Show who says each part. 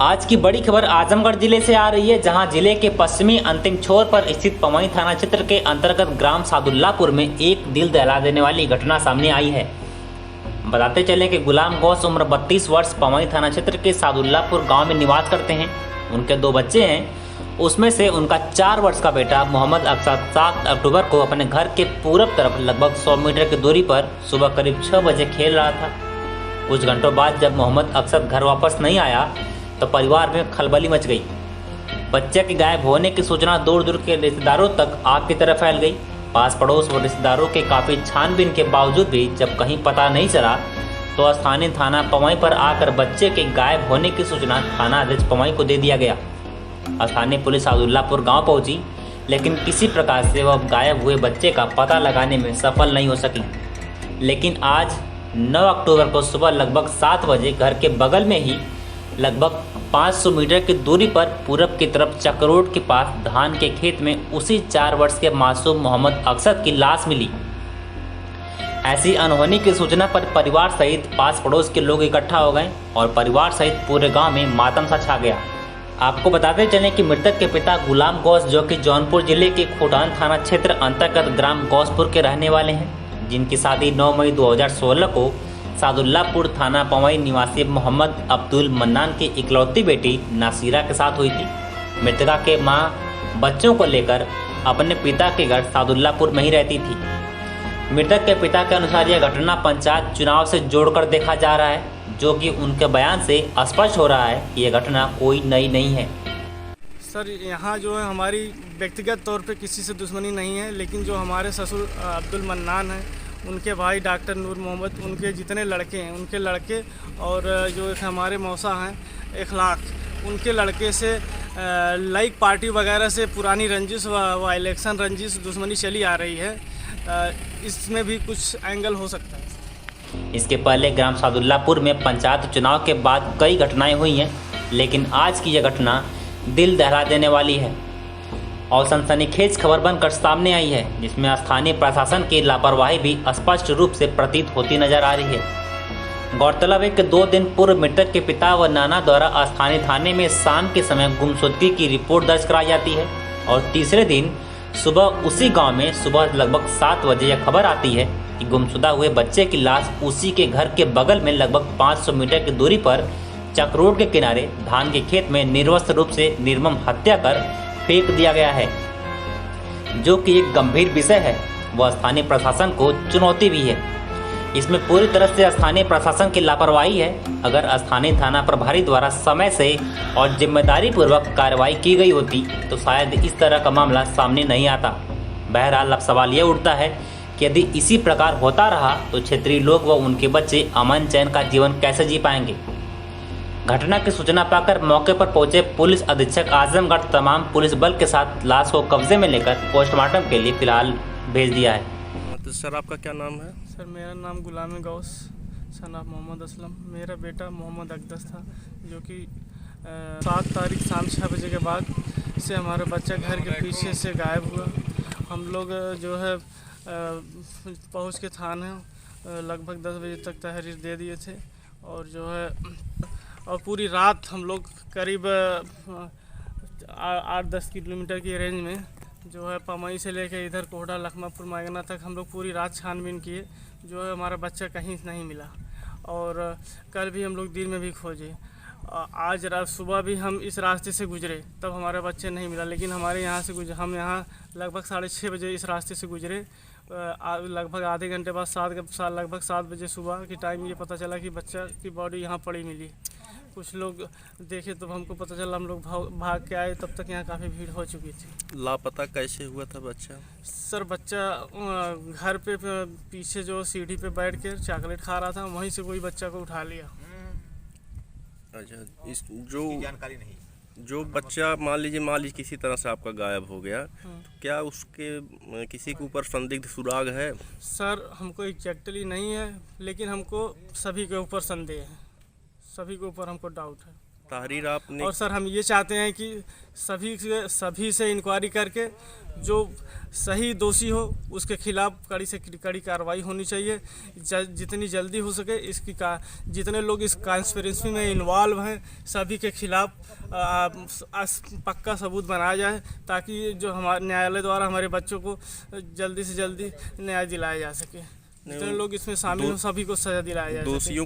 Speaker 1: आज की बड़ी खबर आजमगढ़ जिले से आ रही है, जहां जिले के पश्चिमी अंतिम छोर पर स्थित पवई थाना क्षेत्र के अंतर्गत ग्राम सादुल्लापुर में एक दिल दहला देने वाली घटना सामने आई है। बताते चले कि गुलाम गौस उम्र 32 वर्ष पवई थाना क्षेत्र के सादुल्लापुर गांव में निवास करते हैं। उनके 2 बच्चे हैं, उसमें से उनका 4 वर्ष का बेटा मोहम्मद अक्सर 7 अक्टूबर को अपने घर के पूरब तरफ लगभग 100 मीटर की दूरी पर सुबह करीब 6 बजे खेल रहा था। कुछ घंटों बाद जब मोहम्मद अक्सर घर वापस नहीं आया तो परिवार में खलबली मच गई। बच्चे के गायब होने की सूचना दूर दूर के रिश्तेदारों तक आग की तरह फैल गई। पास पड़ोस व रिश्तेदारों के काफ़ी छानबीन के बावजूद भी जब कहीं पता नहीं चला तो स्थानीय थाना पवई पर आकर बच्चे के गायब होने की सूचना थाना अध्यक्ष पवई को दे दिया गया। स्थानीय पुलिस सादुल्लापुर गांव पहुंची, लेकिन किसी प्रकार से वह गायब हुए बच्चे का पता लगाने में सफल नहीं हो सकी। लेकिन आज 9 अक्टूबर को सुबह लगभग 7 बजे घर के बगल में ही लगभग 500 मीटर की दूरी पर पूरब की तरफ चक्रोड के पास धान के खेत में उसी 4 वर्ष के मासूम मोहम्मद अक्सर की लाश मिली। ऐसी अनहोनी की सूचना पर परिवार सहित पास पड़ोस के लोग इकट्ठा हो गए और परिवार सहित पूरे गांव में मातम सा छा गया। आपको बताते चलें कि मृतक के पिता गुलाम गौस, जो कि जौनपुर जिले के खोटान थाना क्षेत्र अंतर्गत ग्राम गौसपुर के रहने वाले हैं, जिनकी शादी 9 मई 2016 को सादुल्लापुर थाना पवई निवासी मोहम्मद अब्दुल मन्नान की इकलौती बेटी नासिरा के साथ हुई थी। मृतका के मां बच्चों को लेकर अपने पिता के घर सादुल्लापुर में ही रहती थी। मृतक के पिता के अनुसार यह घटना पंचायत चुनाव से जोड़कर देखा जा रहा है, जो कि उनके बयान से स्पष्ट हो रहा है कि यह घटना कोई नई नहीं है।
Speaker 2: सर, यहाँ जो है हमारी व्यक्तिगत तौर पे किसी से दुश्मनी नहीं है, लेकिन जो हमारे ससुर अब्दुल मन्नान हैं, उनके भाई डॉक्टर नूर मोहम्मद, उनके जितने लड़के हैं, उनके लड़के और जो एक हमारे मौसा हैं इखलाक, उनके लड़के से लाइक पार्टी वगैरह से पुरानी रंजिश व इलेक्शन रंजिश दुश्मनी चली आ रही है। इसमें भी कुछ एंगल हो सकता है।
Speaker 1: इसके पहले ग्राम सादुल्लापुर में पंचायत चुनाव के बाद कई घटनाएं हुई हैं, लेकिन आज की यह घटना दिल दहला देने वाली है और सनसनीखेज खबर बनकर सामने आई है, जिसमें स्थानीय प्रशासन की लापरवाही भी स्पष्ट रूप से प्रतीत होती नजर आ रही है। गौरतलब है कि 2 दिन पूर्व मृतक के पिता व नाना द्वारा स्थानीय थाने में शाम के समय गुमशुदगी की रिपोर्ट दर्ज कराई जाती है और तीसरे दिन सुबह उसी गांव में सुबह लगभग 7 बजे यह खबर आती है कि गुमशुदा हुए बच्चे की लाश उसी के घर के बगल में लगभग 500 मीटर की दूरी पर चक्रोड के किनारे धान के खेत में निर्वस्त्र रूप से निर्मम हत्या कर फेंक दिया गया है, जो कि एक गंभीर विषय है। वह स्थानीय प्रशासन को चुनौती भी है। इसमें पूरी तरह से स्थानीय प्रशासन की लापरवाही है। अगर स्थानीय थाना प्रभारी द्वारा समय से और जिम्मेदारी पूर्वक कार्रवाई की गई होती तो शायद इस तरह का मामला सामने नहीं आता। बहरहाल अब सवाल यह उठता है कि यदि इसी प्रकार होता रहा तो क्षेत्रीय लोग व उनके बच्चे अमन चैन का जीवन कैसे जी पाएंगे। घटना की सूचना पाकर मौके पर पहुंचे पुलिस अधीक्षक आजमगढ़ तमाम पुलिस बल के साथ लाश को कब्जे में लेकर पोस्टमार्टम के लिए फिलहाल भेज दिया है।
Speaker 3: तो सर, आपका क्या नाम है?
Speaker 2: सर, मेरा नाम गुलाम गौस सन ऑफ मोहम्मद असलम। मेरा बेटा मोहम्मद अकदस था, जो कि 7 तारीख शाम 6 बजे के बाद से हमारा बच्चा घर के पीछे से गायब हुआ। हम लोग जो है पहुँच के थाने लगभग 10 बजे तक तहरीर दे दिए थे और जो है और पूरी रात हम लोग करीब 8-10 किलोमीटर की रेंज में जो है पवई से लेकर इधर कोहड़ा लखमापुर मायगना तक हम लोग पूरी रात छानबीन किए। जो है हमारा बच्चा कहीं नहीं मिला और कल भी हम लोग दिन में भी खोजे। आज रात सुबह भी हम इस रास्ते से गुजरे, तब हमारे बच्चे नहीं मिला। लेकिन हमारे यहाँ से हम यहाँ लगभग 6:30 बजे इस रास्ते से गुजरे। लगभग आधे घंटे बाद लगभग 7 बजे सुबह के टाइम ये पता चला कि बच्चा की बॉडी यहाँ पड़ी मिली। कुछ लोग देखे तो हमको पता चला, हम लोग भाग के आए, तब तक यहाँ काफ़ी भीड़ हो चुकी थी।
Speaker 3: लापता कैसे हुआ था बच्चा?
Speaker 2: सर, बच्चा घर पे पीछे जो सीढ़ी पे बैठ कर चॉकलेट खा रहा था, वहीं से कोई बच्चा को उठा लिया।
Speaker 3: अच्छा, इस जो जानकारी नहीं, जो बच्चा मान लीजिए किसी तरह से आपका गायब हो गया, तो क्या उसके किसी के ऊपर संदिग्ध सुराग है?
Speaker 2: सर, हमको एग्जैक्टली नहीं है, लेकिन हमको सभी के ऊपर संदेह है, सभी के ऊपर हमको डाउट है।
Speaker 3: तहरीर आपने
Speaker 2: और सर हम ये चाहते हैं कि सभी से इंक्वायरी करके जो सही दोषी हो उसके खिलाफ कड़ी से कड़ी कार्रवाई होनी चाहिए। जितनी जल्दी हो सके जितने लोग इस कॉन्स्पिरेसी में इन्वॉल्व हैं सभी के खिलाफ पक्का सबूत बनाया जाए, ताकि जो हमारे न्यायालय द्वारा हमारे बच्चों को जल्दी से जल्दी न्याय दिलाया जा सके। जितने लोग इसमें शामिल हो सभी को सजा दिलाया जा सके।
Speaker 3: दोषियों